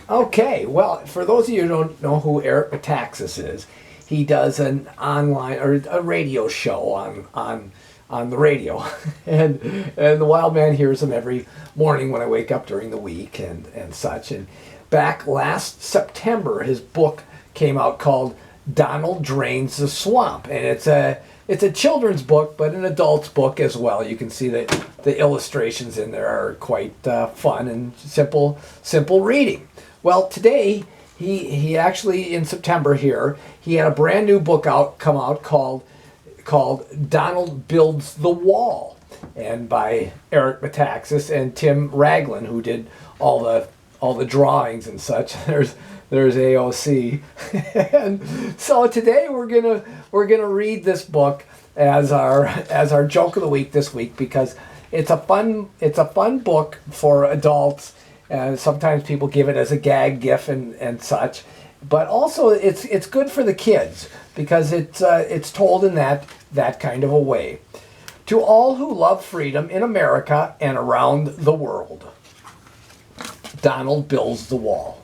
Okay, well, for those of you who don't know who Eric Metaxas is, he does an online or a radio show on the radio, and the Wild Man hears him every morning when I wake up during the week and such. And back last September, his book came out called Donald Drains the Swamp, and it's a children's book, but an adult's book as well. You can see that the illustrations in there are quite fun and simple reading. Well, today he actually in September here he had a brand new book come out called Donald Builds the Wall, and by Eric Metaxas and Tim Raglan, who did all the drawings and such. There's AOC, and so today we're gonna read this book as our joke of the week this week, because it's a fun book for adults. Sometimes people give it as a gag gif and such, but also it's good for the kids because it's told in that kind of a way. To all who love freedom in America and around the world, Donald builds the wall.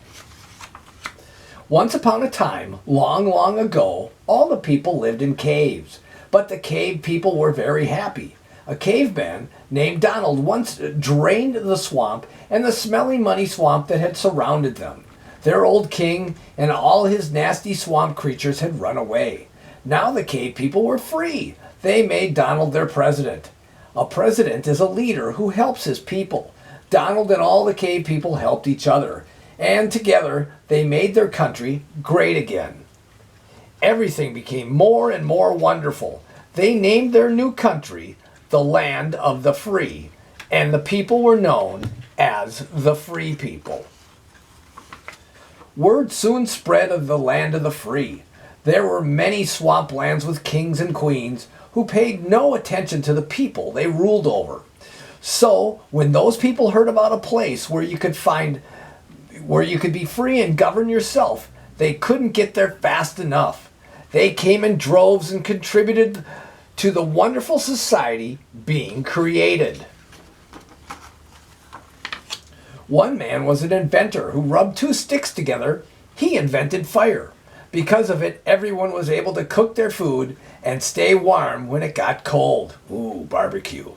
Once upon a time, long, long ago, all the people lived in caves, but the cave people were very happy. A caveman named Donald once drained the swamp and the smelly muddy swamp that had surrounded them. Their old king and all his nasty swamp creatures had run away. Now the cave people were free. They made Donald their president. A president is a leader who helps his people. Donald and all the cave people helped each other, and together they made their country great again. Everything became more and more wonderful. They named their new country the Land of the Free, and the people were known as the Free People. Word soon spread of the Land of the Free. There were many swamplands with kings and queens who paid no attention to the people they ruled over. So, when those people heard about a place where you could be free and govern yourself, they couldn't get there fast enough. They came in droves and contributed to the wonderful society being created. One man was an inventor who rubbed two sticks together. He invented fire. Because of it, everyone was able to cook their food and stay warm when it got cold. Ooh, barbecue.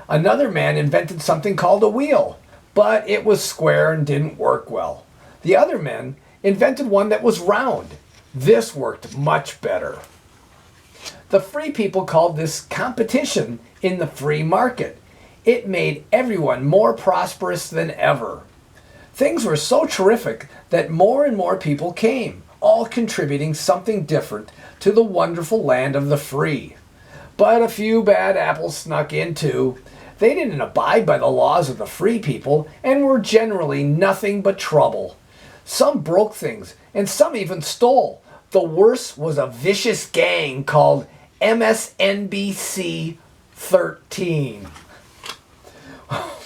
Another man invented something called a wheel, but it was square and didn't work well. The other men invented one that was round. This worked much better. The free people called this competition in the free market. It made everyone more prosperous than ever. Things were so terrific that more and more people came, all contributing something different to the wonderful land of the free. But a few bad apples snuck in too. They didn't abide by the laws of the free people and were generally nothing but trouble. Some broke things and some even stole. The worst was a vicious gang called MSNBC 13.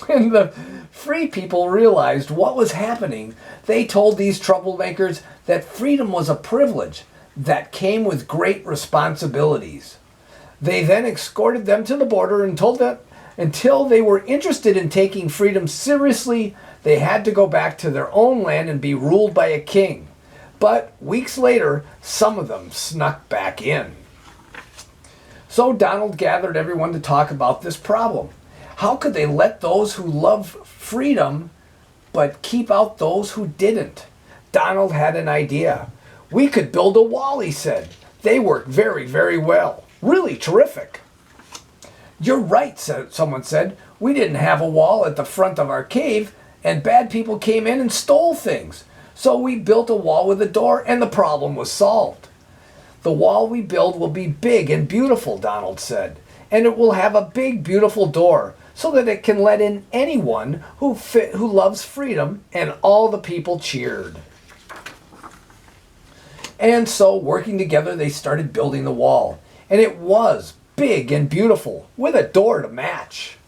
When the free people realized what was happening, they told these troublemakers that freedom was a privilege that came with great responsibilities. They then escorted them to the border and told them until they were interested in taking freedom seriously, they had to go back to their own land and be ruled by a king. But weeks later, some of them snuck back in. So Donald gathered everyone to talk about this problem. How could they let those who love freedom but keep out those who didn't? Donald had an idea. We could build a wall, he said. They work very, very well. Really terrific. You're right, someone said. We didn't have a wall at the front of our cave, and bad people came in and stole things. So we built a wall with a door, and the problem was solved. The wall we build will be big and beautiful, Donald said, and it will have a big, beautiful door so that it can let in anyone who loves freedom, and all the people cheered. And so, working together, they started building the wall, and it was big and beautiful, with a door to match.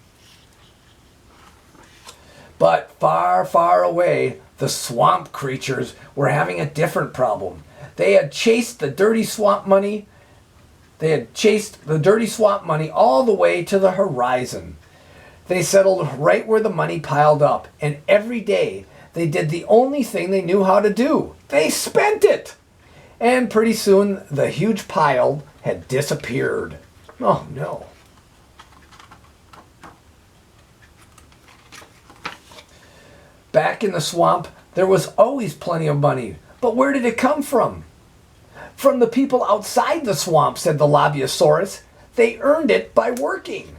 But far, far away, the swamp creatures were having a different problem. They had chased the dirty swamp money. All the way to the horizon. They settled right where the money piled up, and every day They did the only thing they knew how to do. They spent it. And pretty soon the huge pile had disappeared. Oh no. Back in the swamp, there was always plenty of money. But where did it come from? From the people outside the swamp, said the Lobbyosaurus. They earned it by working.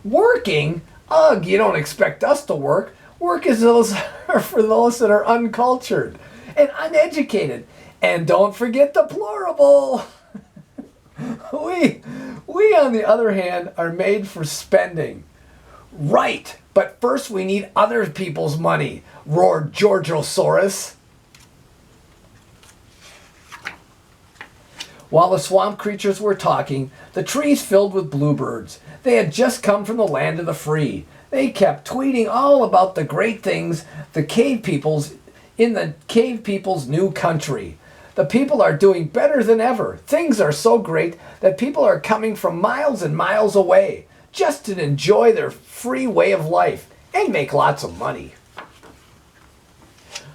Working? Ugh, you don't expect us to work. Work is for those that are uncultured and uneducated. And don't forget the plural. We, on the other hand, are made for spending. Right, but first we need other people's money, roared Georgosaurus. While the swamp creatures were talking, the trees filled with bluebirds. They had just come from the land of the free. They kept tweeting all about the great things the cave peoples in the cave people's new country. The people are doing better than ever. Things are so great that people are coming from miles and miles away just to enjoy their free way of life and make lots of money.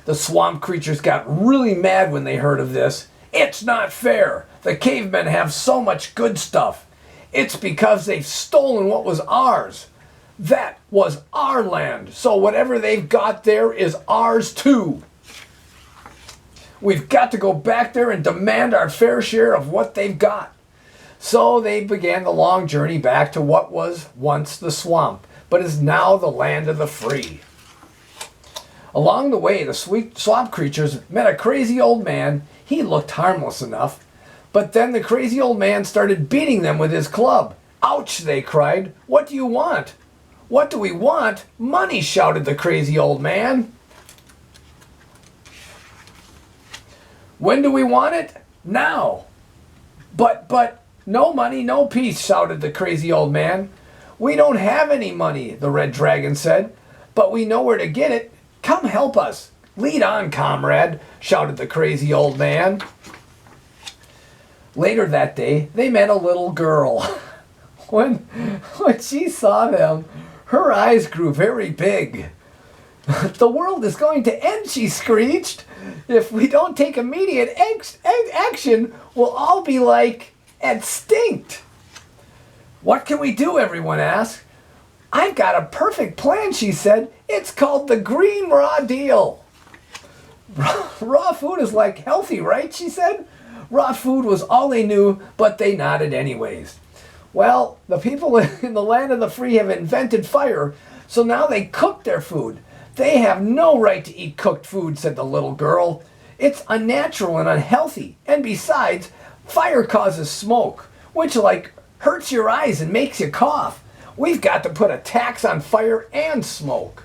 The swamp creatures got really mad when they heard of this. It's not fair. The cavemen have so much good stuff. It's because they've stolen what was ours. That was our land, so whatever they've got there is ours too. We've got to go back there and demand our fair share of what they've got. So they began the long journey back to what was once the swamp, but is now the land of the free. Along the way, the swamp creatures met a crazy old man. He looked harmless enough, but then the crazy old man started beating them with his club. Ouch, they cried. What do you want? What do we want? Money, shouted the crazy old man. When do we want it? Now. But, no money, no peace, shouted the crazy old man. We don't have any money, the red dragon said, but we know where to get it. Come help us. Lead on, comrade, shouted the crazy old man. Later that day, they met a little girl. When she saw them, her eyes grew very big. The world is going to end, she screeched. If we don't take immediate action, we'll all be like extinct. What can we do, everyone asked. I've got a perfect plan, she said. It's called the Green Raw Deal. Raw food is like healthy, right? She said. Raw food was all they knew, but they nodded anyways. Well, the people in the land of the free have invented fire, so now they cook their food. They have no right to eat cooked food, said the little girl. It's unnatural and unhealthy, and besides, fire causes smoke, which hurts your eyes and makes you cough. We've got to put a tax on fire and smoke.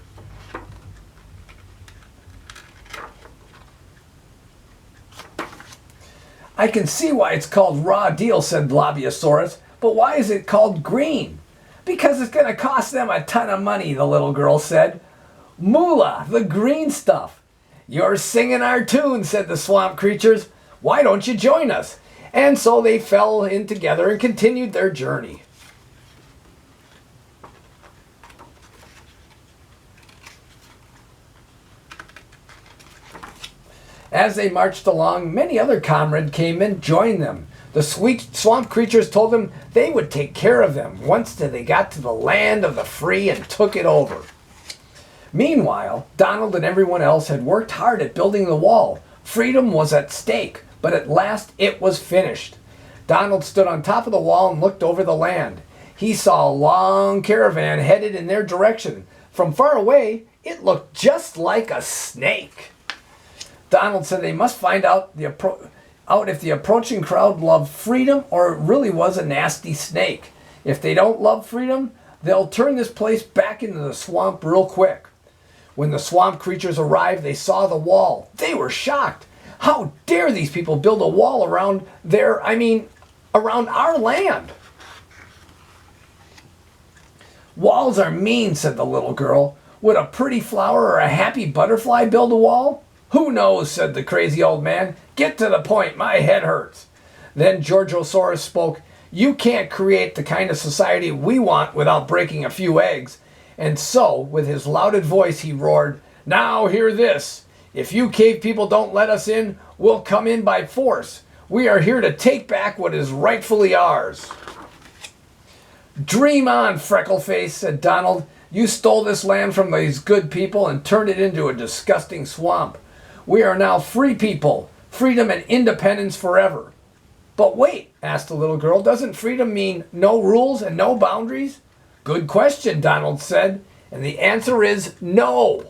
I can see why it's called Raw Deal, said Lobbyosaurus, but why is it called green? Because it's going to cost them a ton of money, the little girl said. Moolah, the green stuff. You're singing our tune, said the swamp creatures. Why don't you join us? And so they fell in together and continued their journey. As they marched along, many other comrades came and joined them. The sweet swamp creatures told them they would take care of them once they got to the land of the free and took it over. Meanwhile, Donald and everyone else had worked hard at building the wall. Freedom was at stake, but at last it was finished. Donald stood on top of the wall and looked over the land. He saw a long caravan headed in their direction. From far away, it looked just like a snake. Donald said they must find out if the approaching crowd loved freedom or it really was a nasty snake. If they don't love freedom, they'll turn this place back into the swamp real quick. When the swamp creatures arrived, they saw the wall. They were shocked. How dare these people build a wall around around our land? Walls are mean, said the little girl. Would a pretty flower or a happy butterfly build a wall? Who knows, said the crazy old man. Get to the point, my head hurts. Then Georgosaurus spoke. You can't create the kind of society we want without breaking a few eggs. And so, with his louded voice, he roared, "Now hear this. If you cave people don't let us in, we'll come in by force. We are here to take back what is rightfully ours." "Dream on, Freckleface," said Donald. "You stole this land from these good people and turned it into a disgusting swamp. We are now free people, freedom and independence forever." "But wait," asked the little girl, "doesn't freedom mean no rules and no boundaries?" "Good question," Donald said, "and the answer is no."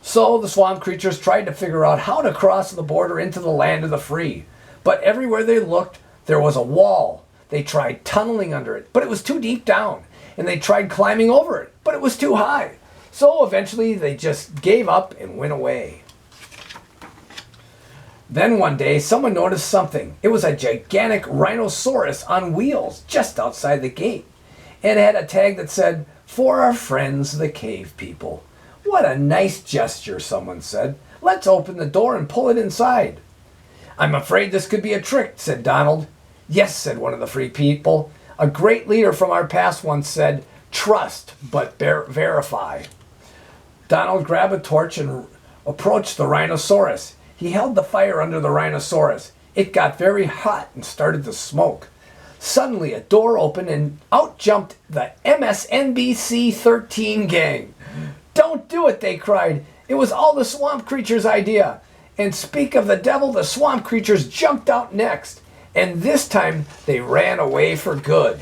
So the swamp creatures tried to figure out how to cross the border into the land of the free. But everywhere they looked, there was a wall. They tried tunneling under it, but it was too deep down. And they tried climbing over it, but it was too high. So eventually they just gave up and went away. Then one day, someone noticed something. It was a gigantic rhinoceros on wheels just outside the gate. It had a tag that said, "For our friends, the cave people." "What a nice gesture," someone said. "Let's open the door and pull it inside." "I'm afraid this could be a trick," said Donald. "Yes," said one of the free people. "A great leader from our past once said, 'Trust, but verify.'" Donald grabbed a torch and approached the rhinoceros. He held the fire under the rhinoceros. It got very hot and started to smoke. Suddenly, a door opened and out jumped the MSNBC 13 gang. "Don't do it," they cried. "It was all the swamp creatures' idea." And speak of the devil, the swamp creatures jumped out next. And this time, they ran away for good.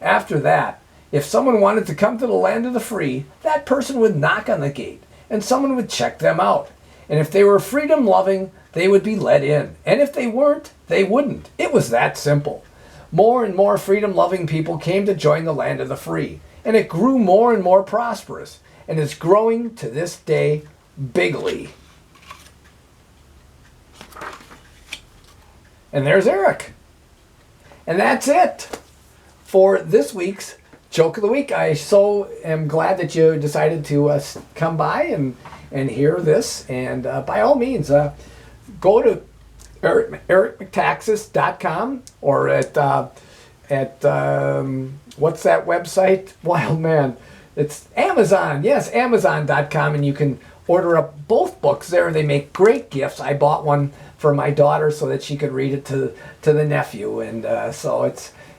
After that, if someone wanted to come to the land of the free, that person would knock on the gate, and someone would check them out. And if they were freedom-loving, they would be let in. And if they weren't, they wouldn't. It was that simple. More and more freedom-loving people came to join the land of the free, and it grew more and more prosperous, and is growing to this day bigly. And there's Eric. And that's it for this week's Joke of the Week. I so am glad that you decided to come by and hear this. And by all means, go to ericmctaxis.com or at what's that website? Wild man. It's Amazon. Yes, Amazon.com. And you can order up both books there. They make great gifts. I bought one for my daughter so that she could read it to the nephew. And so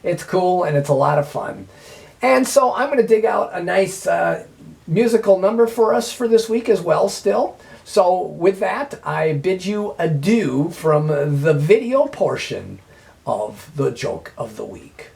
it's cool and it's a lot of fun. And so I'm going to dig out a nice musical number for us for this week as well still. So with that, I bid you adieu from the video portion of the Joke of the Week.